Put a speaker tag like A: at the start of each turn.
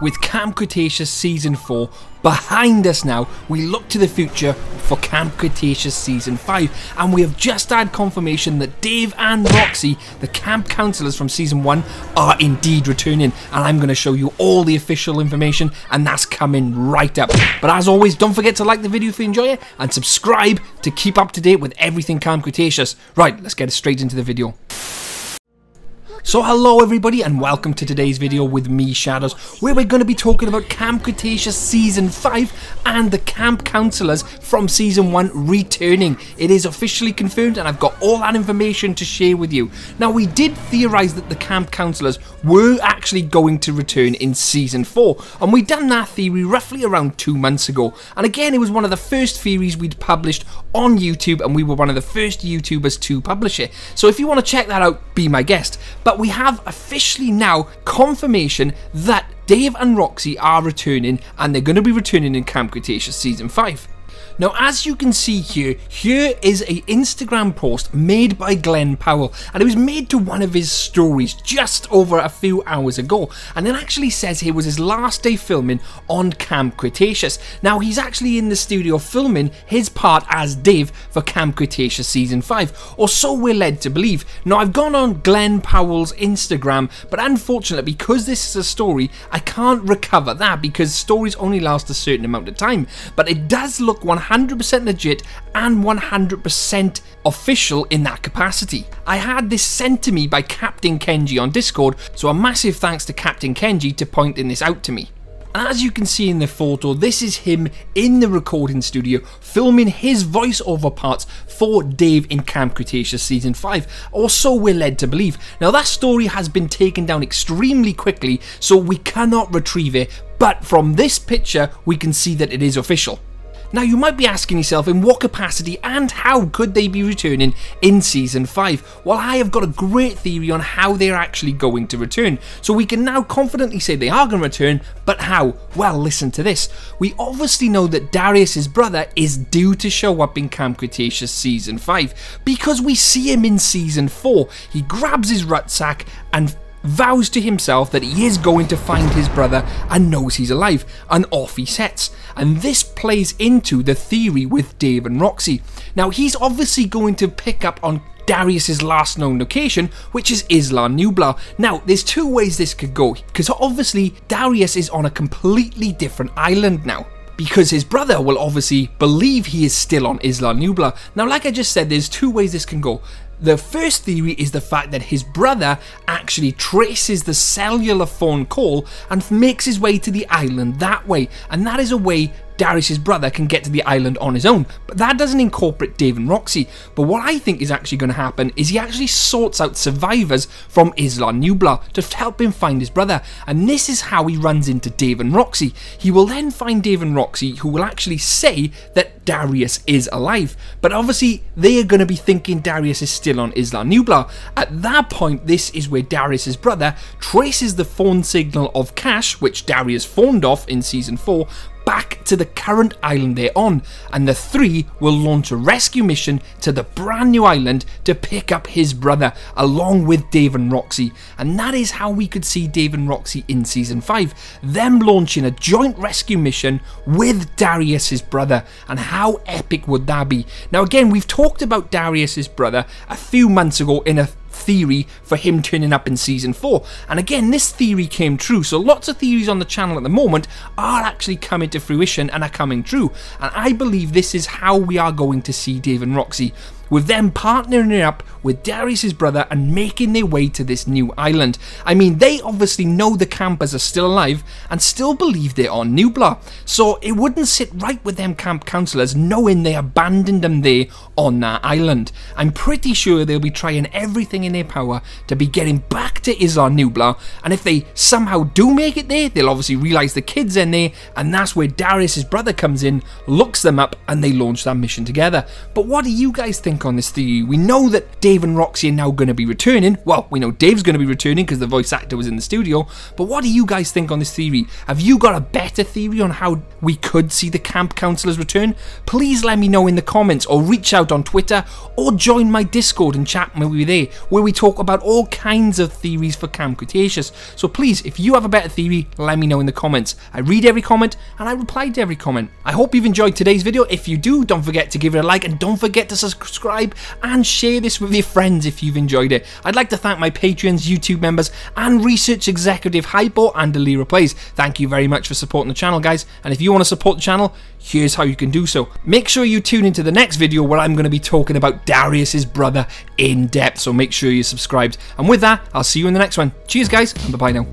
A: with Camp Cretaceous Season 4 behind us now, we look to the future for Camp Cretaceous Season 5, and we have just had confirmation that Dave and Roxy, the camp counsellors from Season 1, are indeed returning, and I'm going to show you all the official information, and that's coming right up. But as always, don't forget to like the video if you enjoy it, and subscribe to keep up to date with everything Camp Cretaceous. Right, let's get straight into the video. So hello everybody and welcome to today's video with me, Shadows, where we're going to be talking about Camp Cretaceous Season 5 and the camp counsellors from Season 1 returning. It is officially confirmed and I've got all that information to share with you. Now, we did theorise that the camp counsellors were actually going to return in Season 4, and we'd done that theory roughly around 2 months ago. And again, it was one of the first theories we'd published on YouTube, and we were one of the first YouTubers to publish it. So if you want to check that out, be my guest. But we have officially now confirmation that Dave and Roxy are returning, and they're going to be returning in Camp Cretaceous Season 5. Now, as you can see here is an Instagram post made by Glenn Powell, and it was made to one of his stories just over a few hours ago, and it actually says it was his last day filming on Camp Cretaceous. Now, he's actually in the studio filming his part as Dave for Camp Cretaceous Season 5, or so we're led to believe. Now, I've gone on Glenn Powell's Instagram, but unfortunately, because this is a story, I can't recover that because stories only last a certain amount of time, but it does look 100% legit and 100% official in that capacity. I had this sent to me by Captain Kenji on Discord, so a massive thanks to Captain Kenji to pointing this out to me. And as you can see in the photo, this is him in the recording studio filming his voiceover parts for Dave in Camp Cretaceous Season 5, or so we're led to believe. Now, that story has been taken down extremely quickly, so we cannot retrieve it, but from this picture we can see that it is official. Now, you might be asking yourself, in what capacity and how could they be returning in Season 5? Well, I have got a great theory on how they're actually going to return. So we can now confidently say they are going to return, but how? Well, listen to this. We obviously know that Darius' brother is due to show up in Camp Cretaceous Season 5, because we see him in Season 4. He grabs his rucksack and vows to himself that he is going to find his brother and knows he's alive, and off he sets. And this plays into the theory with Dave and Roxy. Now, he's obviously going to pick up on Darius' last known location, which is Isla Nublar. Now, there's two ways this could go, because obviously Darius is on a completely different island now, because his brother will obviously believe he is still on Isla Nublar. Now, like I just said, there's two ways this can go. The first theory is the fact that his brother actually traces the cellular phone call and makes his way to the island that way, and that is a way Darius' brother can get to the island on his own, but that doesn't incorporate Dave and Roxy. But what I think is actually going to happen is he actually sorts out survivors from Isla Nublar to help him find his brother, and this is how he runs into Dave and Roxy. He will then find Dave and Roxy, who will actually say that Darius is alive, but obviously they are going to be thinking Darius is still on Isla Nublar. At that point, this is where Darius' brother traces the phone signal of Cash, which Darius phoned off in Season 4, back to the current island they're on, and the three will launch a rescue mission to the brand new island to pick up his brother along with Dave and Roxy. And that is how we could see Dave and Roxy in Season 5, them launching a joint rescue mission with Darius' brother. And how epic would that be? Now, again, we've talked about Darius' brother a few months ago in a theory for him turning up in Season 4, and again, this theory came true. So lots of theories on the channel at the moment are actually coming to fruition and are coming true, and I believe this is how we are going to see Dave and Roxy, with them partnering up with Darius' brother and making their way to this new island. I mean, they obviously know the campers are still alive and still believe they're on Nublar, so it wouldn't sit right with them camp counsellors knowing they abandoned them there on that island. I'm pretty sure they'll be trying everything in their power to be getting back to Isla Nublar, and if they somehow do make it there, they'll obviously realise the kids are in there, and that's where Darius' brother comes in, looks them up, and they launch that mission together. But what do you guys think think on this theory? We know that Dave and Roxy are now going to be returning. Well, we know Dave's going to be returning because the voice actor was in the studio. But what do you guys think on this theory? Have you got a better theory on how we could see the camp counselors return? Please let me know in the comments, or reach out on Twitter, or join my Discord and chat with me there, where we talk about all kinds of theories for Camp Cretaceous. So please, if you have a better theory, let me know in the comments. I read every comment and I reply to every comment. I hope you've enjoyed today's video. If you do, don't forget to give it a like, and don't forget to subscribe and share this with your friends if you've enjoyed it. I'd like to thank my Patreons, YouTube members, and research executive Hypo and Delira Plays. Thank you very much for supporting the channel, guys, and if you want to support the channel, here's how you can do so. Make sure you tune into the next video where I'm going to be talking about Darius's brother in depth, so make sure you're subscribed. And with that, I'll see you in the next one. Cheers, guys, and bye-bye now.